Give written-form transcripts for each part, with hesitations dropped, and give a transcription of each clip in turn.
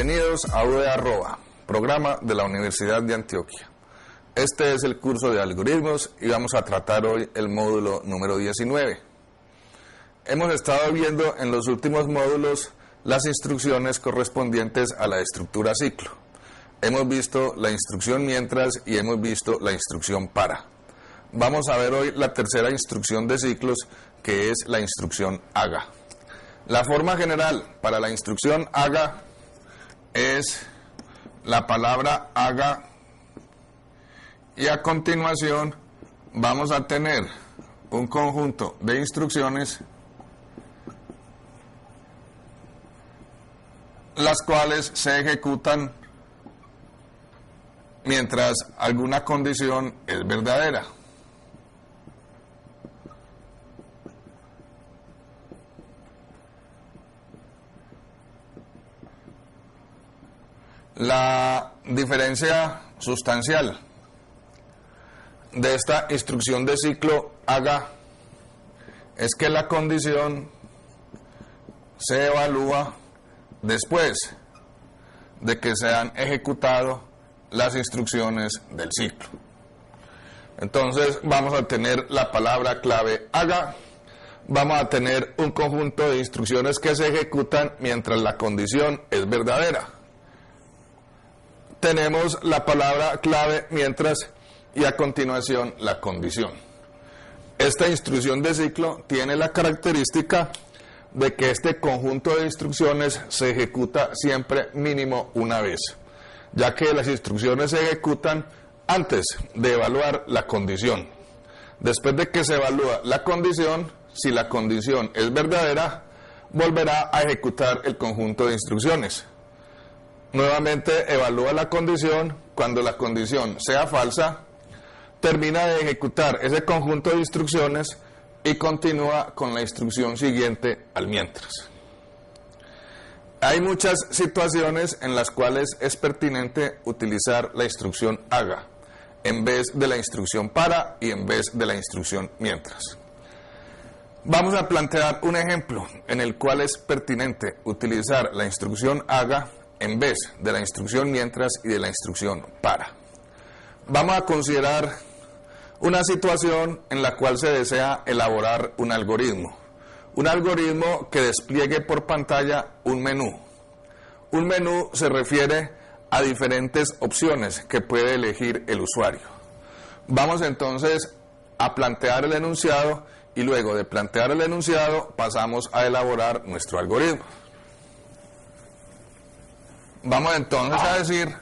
Bienvenidos a UDA-ROA, programa de la Universidad de Antioquia. Este es el curso de algoritmos y vamos a tratar hoy el módulo número 19. Hemos estado viendo en los últimos módulos las instrucciones correspondientes a la estructura ciclo. Hemos visto la instrucción mientras y hemos visto la instrucción para. Vamos a ver hoy la tercera instrucción de ciclos, que es la instrucción haga. La forma general para la instrucción haga es la palabra haga y a continuación vamos a tener un conjunto de instrucciones las cuales se ejecutan mientras alguna condición es verdadera. La diferencia sustancial de esta instrucción de ciclo haga es que la condición se evalúa después de que se han ejecutado las instrucciones del ciclo. Entonces vamos a tener la palabra clave haga, vamos a tener un conjunto de instrucciones que se ejecutan mientras la condición es verdadera. Tenemos la palabra clave mientras y a continuación la condición. Esta instrucción de ciclo tiene la característica de que este conjunto de instrucciones se ejecuta siempre mínimo una vez, ya que las instrucciones se ejecutan antes de evaluar la condición. Después de que se evalúa la condición, si la condición es verdadera, volverá a ejecutar el conjunto de instrucciones. Nuevamente evalúa la condición, cuando la condición sea falsa, termina de ejecutar ese conjunto de instrucciones y continúa con la instrucción siguiente al mientras. Hay muchas situaciones en las cuales es pertinente utilizar la instrucción haga en vez de la instrucción para y en vez de la instrucción mientras. Vamos a plantear un ejemplo en el cual es pertinente utilizar la instrucción haga en vez de la instrucción mientras y de la instrucción para. Vamos a considerar una situación en la cual se desea elaborar un algoritmo que despliegue por pantalla un menú. Un menú se refiere a diferentes opciones que puede elegir el usuario. Vamos entonces a plantear el enunciado y luego de plantear el enunciado pasamos a elaborar nuestro algoritmo. Vamos entonces a decir,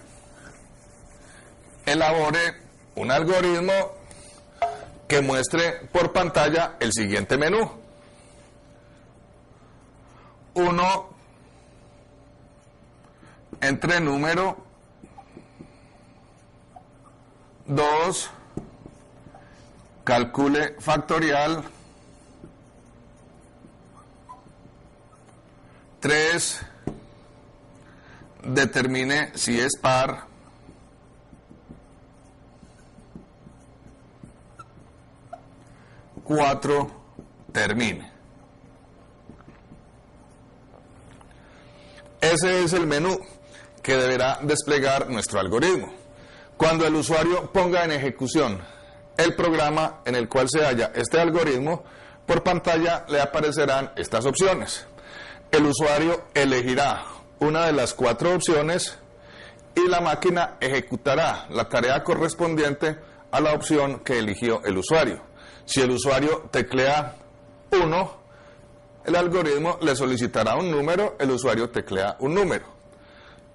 elabore un algoritmo que muestre por pantalla el siguiente menú. 1 entre número, 2 calcule factorial, 3 determine si es par, 4 termine. Ese es el menú que deberá desplegar nuestro algoritmo. Cuando el usuario ponga en ejecución el programa en el cual se halla este algoritmo, por pantalla le aparecerán estas opciones. El usuario elegirá una de las 4 opciones y la máquina ejecutará la tarea correspondiente a la opción que eligió el usuario. Si el usuario teclea 1, el algoritmo le solicitará un número, el usuario teclea un número.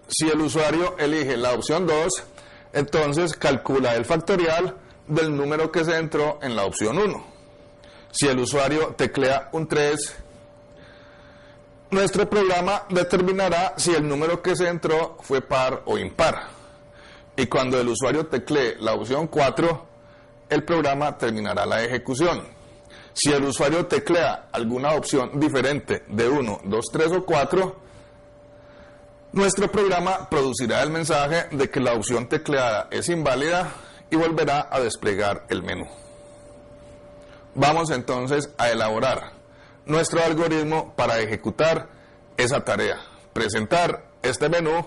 Si el usuario elige la opción 2, entonces calcula el factorial del número que se entró en la opción 1. Si el usuario teclea un 3, nuestro programa determinará si el número que se entró fue par o impar. Y cuando el usuario teclee la opción 4, el programa terminará la ejecución. Si el usuario teclea alguna opción diferente de 1, 2, 3 o 4, nuestro programa producirá el mensaje de que la opción tecleada es inválida y volverá a desplegar el menú. Vamos entonces a elaborar nuestro algoritmo para ejecutar esa tarea, presentar este menú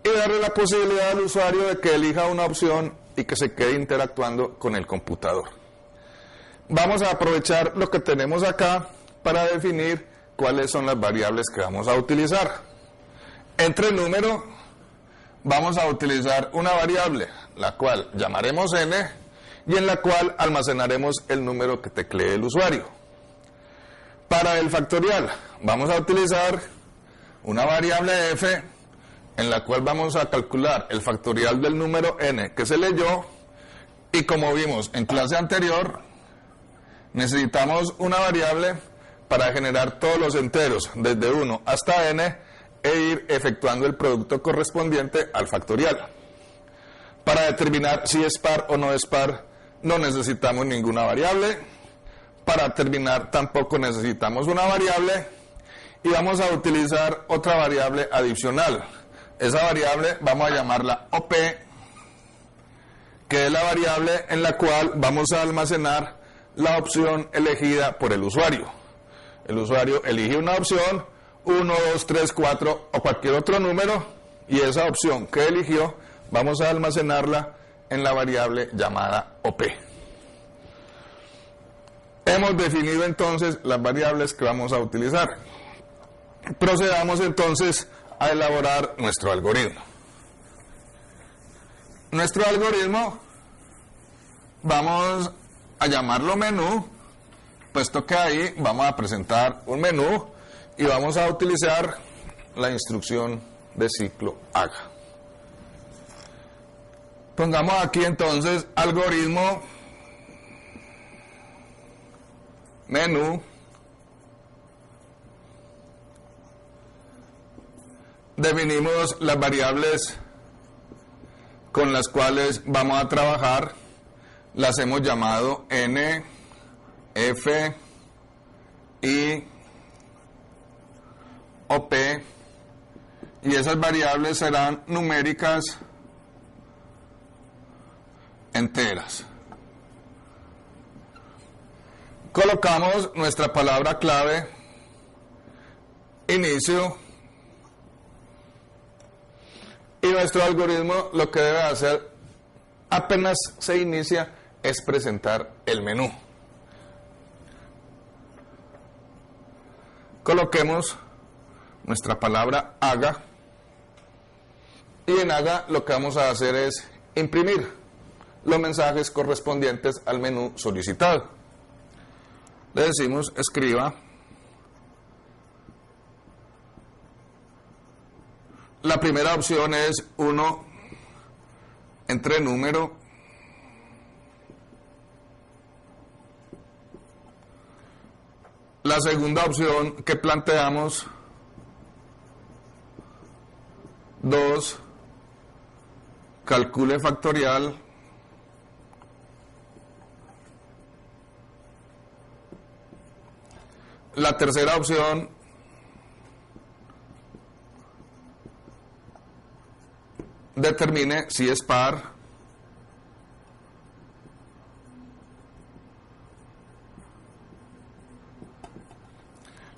y darle la posibilidad al usuario de que elija una opción y que se quede interactuando con el computador. Vamos a aprovechar lo que tenemos acá para definir cuáles son las variables que vamos a utilizar. Entre número vamos a utilizar una variable, la cual llamaremos n, y en la cual almacenaremos el número que teclee el usuario. Para el factorial vamos a utilizar una variable f, en la cual vamos a calcular el factorial del número n que se leyó, y como vimos en clase anterior, necesitamos una variable para generar todos los enteros desde 1 hasta n e ir efectuando el producto correspondiente al factorial. Para determinar si es par o no es par, no necesitamos ninguna variable. Para terminar, tampoco necesitamos una variable. Y vamos a utilizar otra variable adicional. Esa variable vamos a llamarla OP, que es la variable en la cual vamos a almacenar la opción elegida por el usuario. El usuario elige una opción, 1, 2, 3, 4 o cualquier otro número, y esa opción que eligió vamos a almacenarla en la variable llamada OP. Hemos definido entonces las variables que vamos a utilizar. Procedamos entonces a elaborar nuestro algoritmo. Nuestro algoritmo vamos a llamarlo menú, puesto que ahí vamos a presentar un menú y vamos a utilizar la instrucción de ciclo haga. Pongamos aquí entonces algoritmo menú definimos las variables con las cuales vamos a trabajar, las hemos llamado n, f, i, op, y esas variables serán numéricas enteras. Colocamos nuestra palabra clave inicio y nuestro algoritmo lo que debe hacer apenas se inicia es presentar el menú. Coloquemos nuestra palabra haga y en haga lo que vamos a hacer es imprimir los mensajes correspondientes al menú solicitado. Le decimos escriba la primera opción es 1 entre número, la segunda opción que planteamos 2 calcule factorial, la tercera opción determine si es par,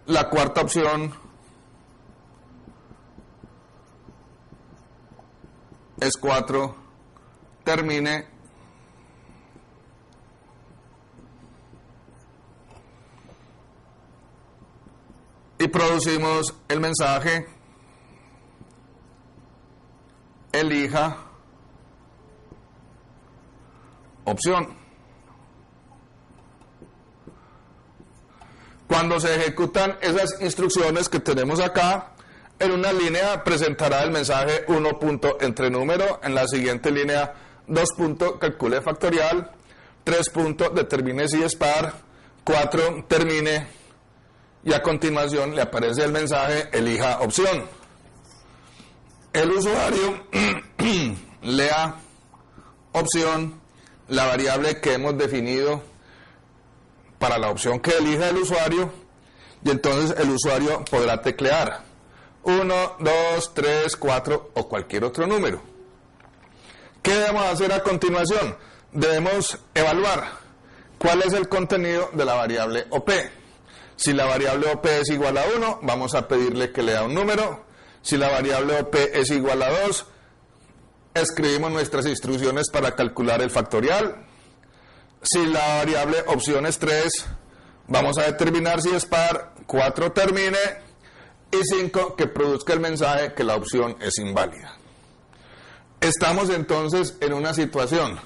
la cuarta opción es 4, termine, y producimos el mensaje elija opción. Cuando se ejecutan esas instrucciones que tenemos acá, en una línea presentará el mensaje 1 punto entre número, en la siguiente línea 2 punto calcule factorial, 3 punto determine si es par, 4 termine, y a continuación le aparece el mensaje elija opción. El usuario lea opción, la variable que hemos definido para la opción que elija el usuario, y entonces el usuario podrá teclear 1, 2, 3, 4 o cualquier otro número. ¿Qué debemos hacer a continuación? Debemos evaluar cuál es el contenido de la variable OP. Si la variable OP es igual a 1, vamos a pedirle que lea un número. Si la variable OP es igual a 2, escribimos nuestras instrucciones para calcular el factorial. Si la variable opción es 3, vamos a determinar si es par, 4 termine y 5 que produzca el mensaje que la opción es inválida. Estamos entonces en una situación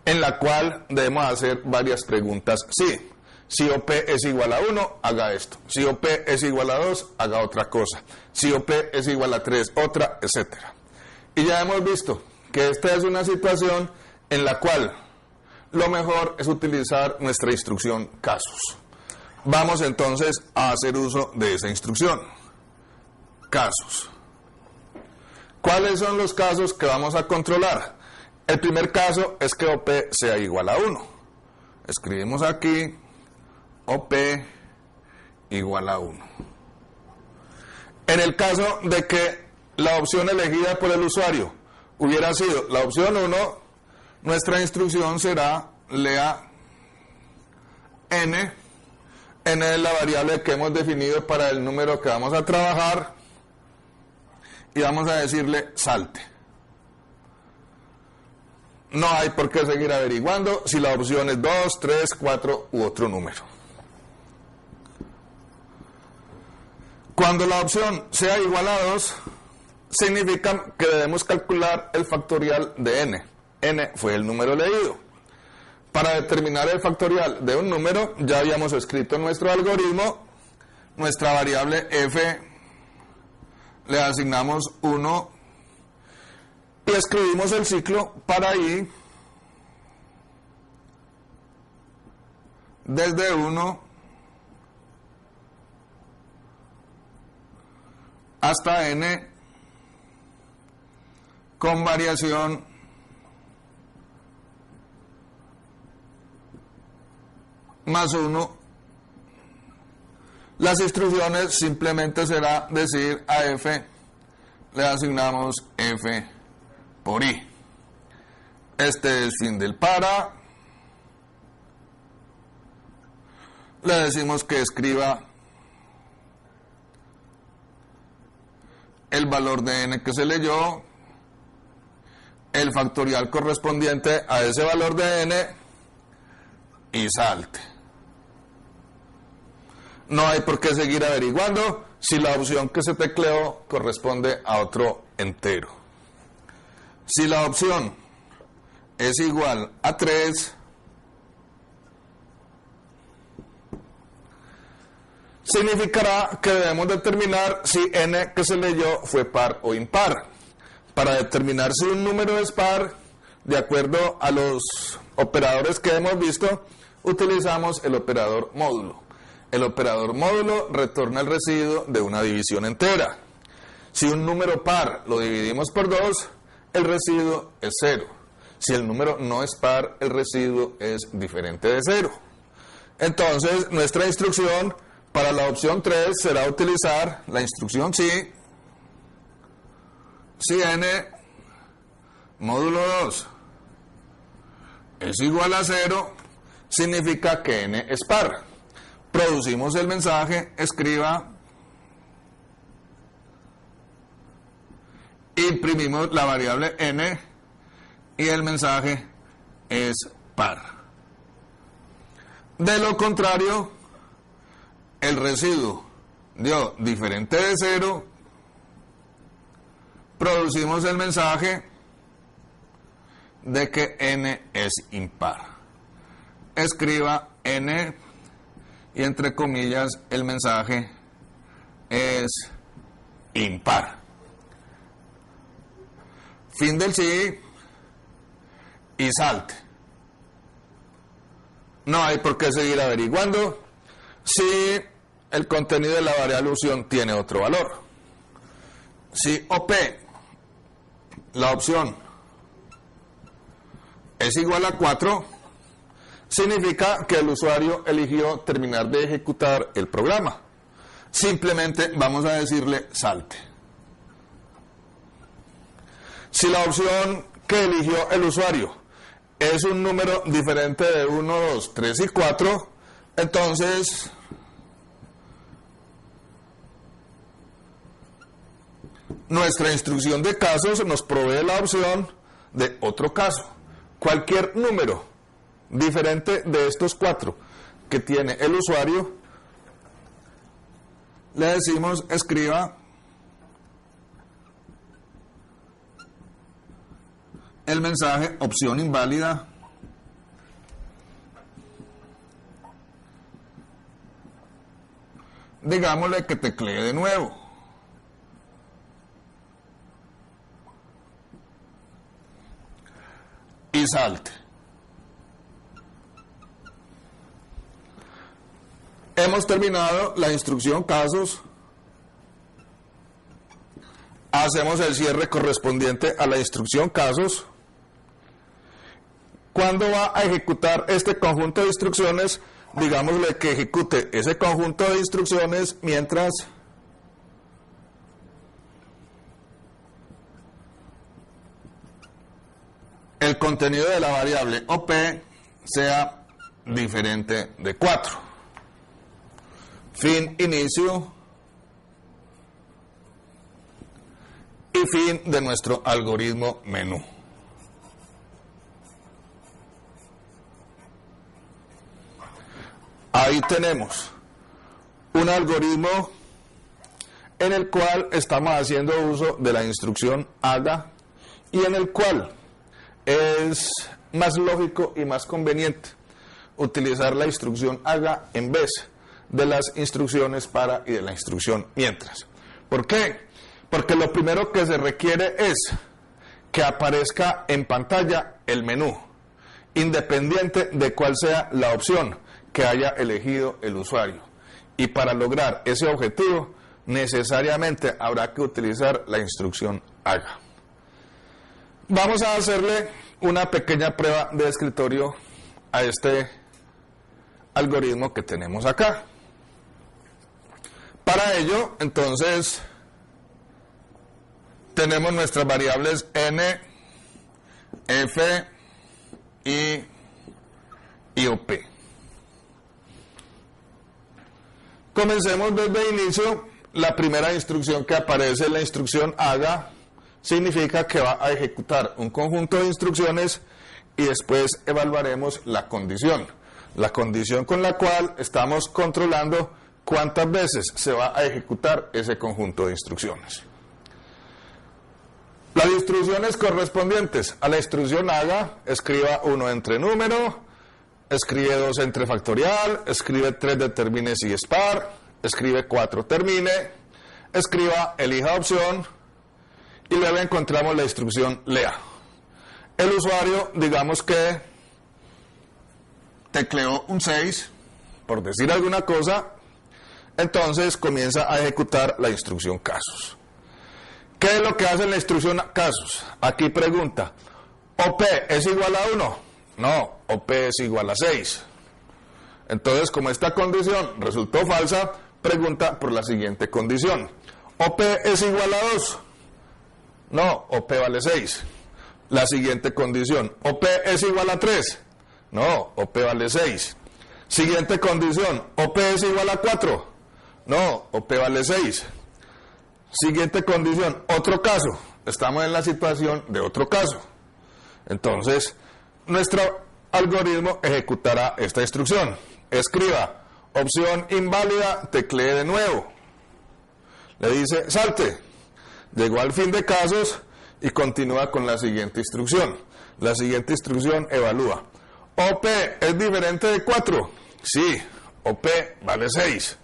en la cual debemos hacer varias preguntas. Sí, si OP es igual a 1, haga esto. Si OP es igual a 2, haga otra cosa. Si OP es igual a 3, otra, etc. Y ya hemos visto que esta es una situación en la cual lo mejor es utilizar nuestra instrucción casos. Vamos entonces a hacer uso de esa instrucción. Casos. ¿Cuáles son los casos que vamos a controlar? El primer caso es que OP sea igual a 1. Escribimos aquí OP igual a 1. En el caso de que la opción elegida por el usuario hubiera sido la opción 1, nuestra instrucción será lea n. N es la variable que hemos definido para el número que vamos a trabajar y vamos a decirle salte. No hay por qué seguir averiguando si la opción es 2, 3, 4 u otro número. Cuando la opción sea igual a 2, significa que debemos calcular el factorial de n. N fue el número leído. Para determinar el factorial de un número, ya habíamos escrito en nuestro algoritmo, nuestra variable f le asignamos 1 y escribimos el ciclo para i desde 1 hasta n con variación más 1. Las instrucciones simplemente será decir a f le asignamos f por i. Este es fin del para. Le decimos que escriba el valor de n que se leyó, el factorial correspondiente a ese valor de n y salte. No hay por qué seguir averiguando si la opción que se tecleó corresponde a otro entero. Si la opción es igual a 3, significará que debemos determinar si n que se leyó fue par o impar. Para determinar si un número es par, de acuerdo a los operadores que hemos visto, utilizamos el operador módulo. El operador módulo retorna el residuo de una división entera. Si un número par lo dividimos por 2, el residuo es 0. Si el número no es par, el residuo es diferente de 0. Entonces, nuestra instrucción para la opción 3 será utilizar la instrucción si n módulo 2 es igual a 0, significa que n es par. Producimos el mensaje, escriba, imprimimos la variable n y el mensaje es par. De lo contrario, el residuo dio diferente de 0, producimos el mensaje de que n es impar. Escriba n y entre comillas el mensaje es impar. Fin del sí y salte. No hay por qué seguir averiguando si el contenido de la variable opción tiene otro valor. Si OP, la opción, es igual a 4, significa que el usuario eligió terminar de ejecutar el programa. Simplemente vamos a decirle salte. Si la opción que eligió el usuario es un número diferente de 1, 2, 3 y 4, entonces nuestra instrucción de casos nos provee la opción de otro caso. Cualquier número diferente de estos 4 que tiene el usuario, le decimos escriba el mensaje opción inválida digámosle que teclee de nuevo. Y salte. Hemos terminado la instrucción casos. Hacemos el cierre correspondiente a la instrucción casos. Cuando va a ejecutar este conjunto de instrucciones, digámosle que ejecute ese conjunto de instrucciones mientras el contenido de la variable OP sea diferente de 4. Fin, inicio y fin de nuestro algoritmo menú. Ahí tenemos un algoritmo en el cual estamos haciendo uso de la instrucción haga y en el cual es más lógico y más conveniente utilizar la instrucción haga en vez de las instrucciones para y de la instrucción mientras. ¿Por qué? Porque lo primero que se requiere es que aparezca en pantalla el menú, independiente de cuál sea la opción que haya elegido el usuario. Y para lograr ese objetivo, necesariamente habrá que utilizar la instrucción haga. Vamos a hacerle una pequeña prueba de escritorio a este algoritmo que tenemos acá. Para ello, entonces, tenemos nuestras variables n, f y op. Comencemos desde el inicio. La primera instrucción que aparece en la instrucción haga significa que va a ejecutar un conjunto de instrucciones y después evaluaremos la condición con la cual estamos controlando cuántas veces se va a ejecutar ese conjunto de instrucciones. Las instrucciones correspondientes a la instrucción haga: escriba 1 entre número, escribe 2 entre factorial, escribe 3 determine si es par, escribe 4 termine, escriba elija opción y luego encontramos la instrucción lea. El usuario, digamos que tecleó un 6, por decir alguna cosa, entonces comienza a ejecutar la instrucción casos. ¿Qué es lo que hace la instrucción casos? Aquí pregunta, ¿OP es igual a 1? No, OP es igual a 6. Entonces, como esta condición resultó falsa, pregunta por la siguiente condición. ¿OP es igual a 2? No, OP vale 6. La siguiente condición. ¿OP es igual a 3? No, OP vale 6. Siguiente condición. ¿OP es igual a 4? No, OP vale 6. Siguiente condición. Otro caso. Estamos en la situación de otro caso. Entonces, nuestro algoritmo ejecutará esta instrucción. Escriba opción inválida, teclee de nuevo. Le dice salte. Llegó al fin de casos y continúa con la siguiente instrucción. La siguiente instrucción evalúa. ¿OP es diferente de 4? Sí, OP vale 6.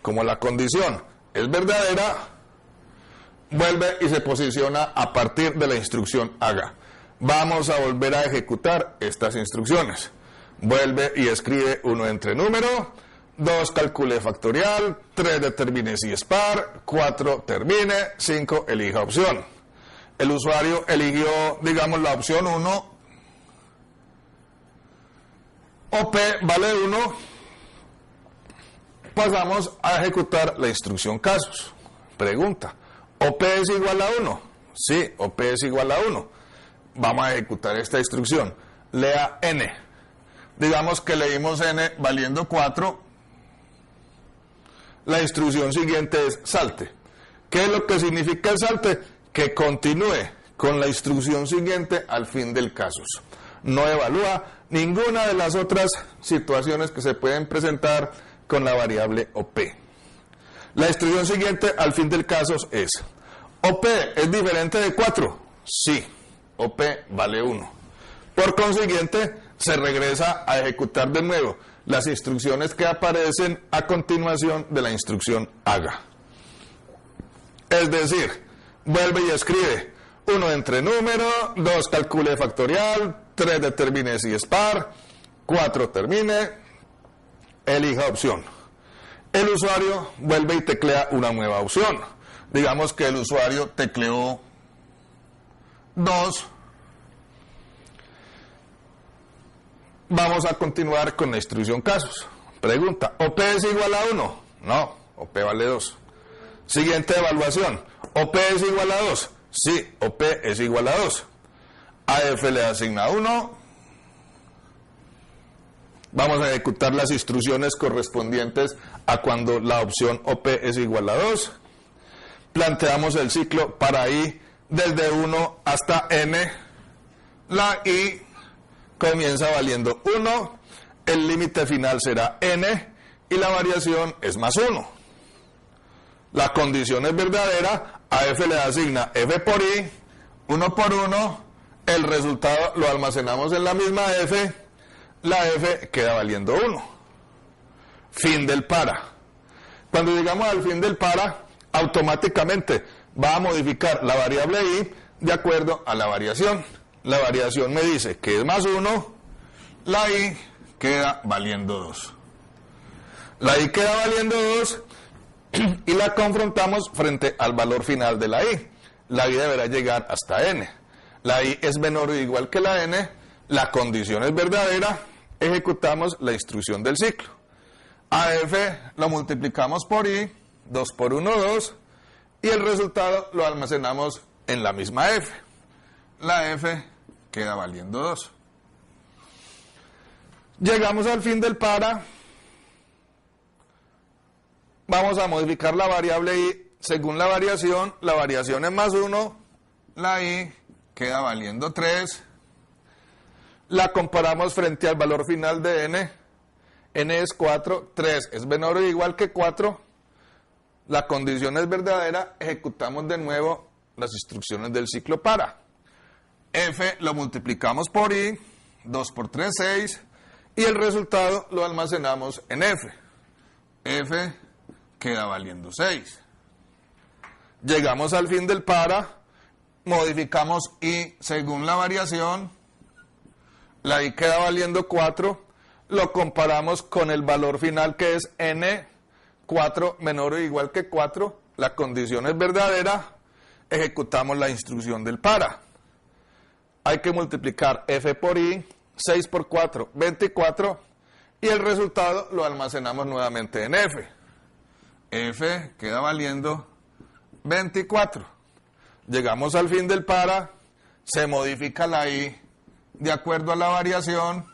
Como la condición es verdadera, vuelve y se posiciona a partir de la instrucción haga. Vamos a volver a ejecutar estas instrucciones. Vuelve y escribe 1 entre número, 2 calcule factorial, 3 determine si es par, 4 termine, 5 elija opción. El usuario eligió, digamos, la opción 1. OP vale 1. Pasamos a ejecutar la instrucción casos. Pregunta, ¿OP es igual a 1? Sí, OP es igual a 1. Vamos a ejecutar esta instrucción. Lea n. Digamos que leímos n valiendo 4. La instrucción siguiente es salte. ¿Qué es lo que significa el salte? Que continúe con la instrucción siguiente al fin del caso. No evalúa ninguna de las otras situaciones que se pueden presentar con la variable OP. La instrucción siguiente al fin del caso es: OP es diferente de 4. Sí, OP vale 1. Por consiguiente, se regresa a ejecutar de nuevo las instrucciones que aparecen a continuación de la instrucción haga. Es decir, vuelve y escribe 1 entre número, 2 calcule factorial, 3 determine si es par, 4 termine, elija opción. El usuario vuelve y teclea una nueva opción. Digamos que el usuario tecleó 2. Vamos a continuar con la instrucción casos. Pregunta: ¿OP es igual a 1? No, OP vale 2. Siguiente evaluación: ¿OP es igual a 2? Sí, OP es igual a 2. AF le asigna 1. Vamos a ejecutar las instrucciones correspondientes a cuando la opción OP es igual a 2. Planteamos el ciclo para I desde 1 hasta N. La I comienza valiendo 1, el límite final será N y la variación es más 1. La condición es verdadera, a F le asigna F por I, 1 por 1, el resultado lo almacenamos en la misma F, la F queda valiendo 1. Fin del para. Cuando llegamos al fin del para, automáticamente va a modificar la variable I de acuerdo a la variación. La variación me dice que es más 1, la I queda valiendo 2. La I queda valiendo 2 y la confrontamos frente al valor final de la I. La I deberá llegar hasta N. La I es menor o igual que la N, la condición es verdadera, ejecutamos la instrucción del ciclo. AF lo multiplicamos por I, 2 por 1, 2, y el resultado lo almacenamos en la misma F. La F queda valiendo 2. Llegamos al fin del para. Vamos a modificar la variable I según la variación es más 1, la I queda valiendo 3. La comparamos frente al valor final de N. N es 4, 3 es menor o igual que 4. La condición es verdadera, ejecutamos de nuevo las instrucciones del ciclo para. F lo multiplicamos por I, 2 por 3, 6, y el resultado lo almacenamos en F. F queda valiendo 6. Llegamos al fin del para, modificamos I según la variación, la I queda valiendo 4, lo comparamos con el valor final que es N, 4 menor o igual que 4, la condición es verdadera, ejecutamos la instrucción del para. Hay que multiplicar F por I, 6 por 4, 24, y el resultado lo almacenamos nuevamente en F. F queda valiendo 24. Llegamos al fin del para, se modifica la I de acuerdo a la variación,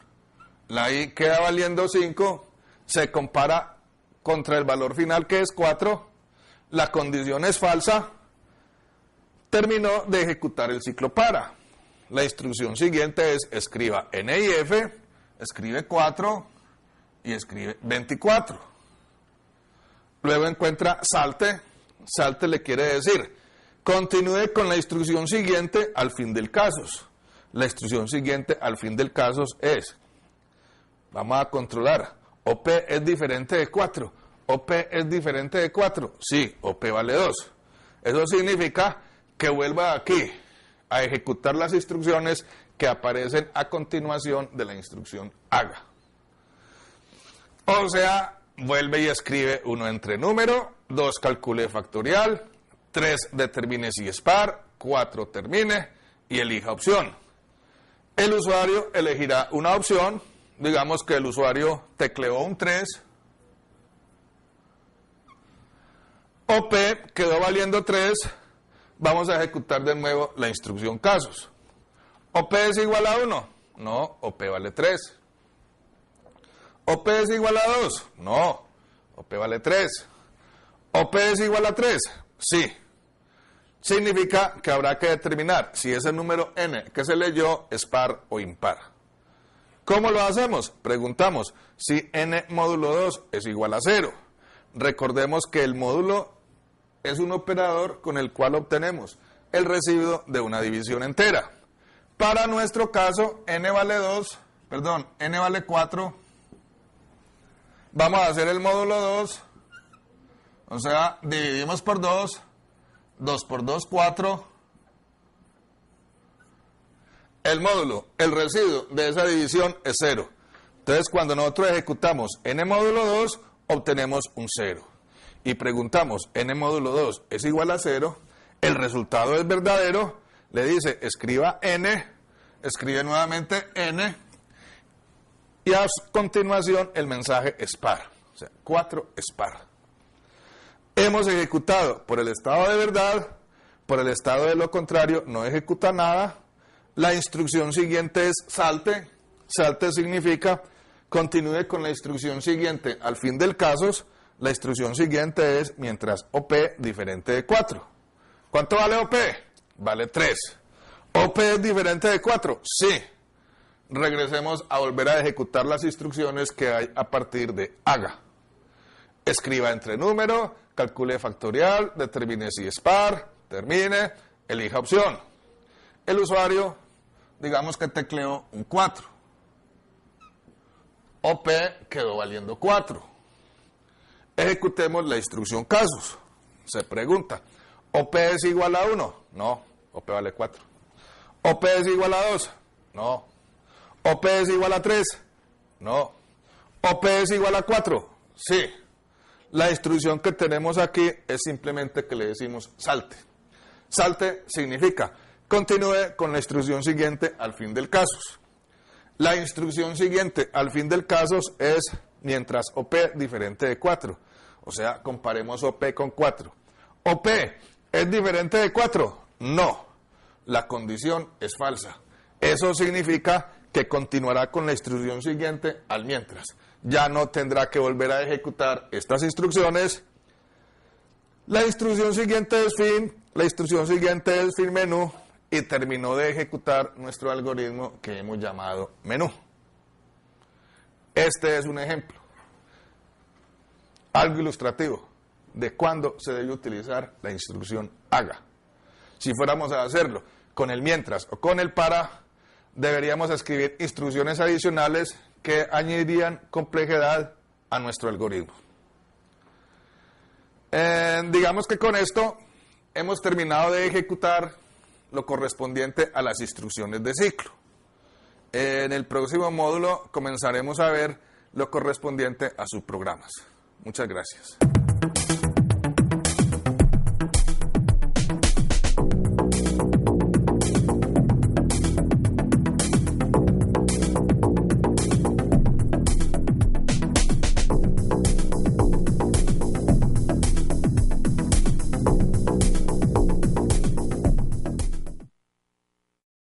la I queda valiendo 5, se compara contra el valor final que es 4, la condición es falsa, terminó de ejecutar el ciclo para. La instrucción siguiente es: escriba N y F, escribe 4 y escribe 24. Luego encuentra salte. Salte le quiere decir: continúe con la instrucción siguiente al fin del casos. La instrucción siguiente al fin del casos es: vamos a controlar. OP es diferente de 4. OP es diferente de 4. Sí, OP vale 2. Eso significa que vuelva aquí a ejecutar las instrucciones que aparecen a continuación de la instrucción haga. O sea, vuelve y escribe 1 entre número, 2 calcule factorial, 3 determine si es par, 4 termine y elija opción. El usuario elegirá una opción, digamos que el usuario tecleó un 3, OP quedó valiendo 3, vamos a ejecutar de nuevo la instrucción casos. ¿OP es igual a 1? No, OP vale 3. ¿OP es igual a 2? No, OP vale 3. ¿OP es igual a 3? Sí. significa que habrá que determinar si ese número n que se leyó es par o impar. ¿Cómo lo hacemos? Preguntamos si n módulo 2 es igual a 0. Recordemos que el módulo es un operador con el cual obtenemos el residuo de una división entera. Para nuestro caso, n vale 4. Vamos a hacer el módulo 2, o sea, dividimos por 2, 2 por 2, 4. El módulo, el residuo de esa división es 0. Entonces, cuando nosotros ejecutamos n módulo 2, obtenemos un 0. Y preguntamos, n módulo 2 es igual a 0, el resultado es verdadero, le dice, escriba n, escribe nuevamente n, y a continuación el mensaje es par, o sea, 4 es par. Hemos ejecutado por el estado de verdad, por el estado de lo contrario no ejecuta nada. La instrucción siguiente es salte. Salte significa continúe con la instrucción siguiente al fin del casos. La instrucción siguiente es mientras OP diferente de 4. ¿Cuánto vale OP? Vale 3. ¿OP es diferente de 4? Sí. Regresemos a volver a ejecutar las instrucciones que hay a partir de haga. Escriba entre número, calcule factorial, determine si es par, termine, elija opción. El usuario, digamos que tecleó un 4. OP quedó valiendo 4. Ejecutemos la instrucción casos. Se pregunta, ¿OP es igual a 1? No, OP vale 4. ¿OP es igual a 2? No. ¿OP es igual a 3? No. ¿OP es igual a 4? Sí. La instrucción que tenemos aquí es simplemente que le decimos salte. Salte significa continúe con la instrucción siguiente al fin del casos. La instrucción siguiente al fin del casos es mientras OP diferente de 4. O sea, comparemos OP con 4. ¿OP es diferente de 4? No. La condición es falsa. Eso significa que continuará con la instrucción siguiente al mientras. Ya no tendrá que volver a ejecutar estas instrucciones. La instrucción siguiente es fin, la instrucción siguiente es fin menú y terminó de ejecutar nuestro algoritmo que hemos llamado menú. Este es un ejemplo, algo ilustrativo de cuándo se debe utilizar la instrucción haga. Si fuéramos a hacerlo con el mientras o con el para, deberíamos escribir instrucciones adicionales que añadirían complejidad a nuestro algoritmo. Digamos que con esto hemos terminado de ejecutar lo correspondiente a las instrucciones de ciclo. En el próximo módulo comenzaremos a ver lo correspondiente a subprogramas. Muchas gracias.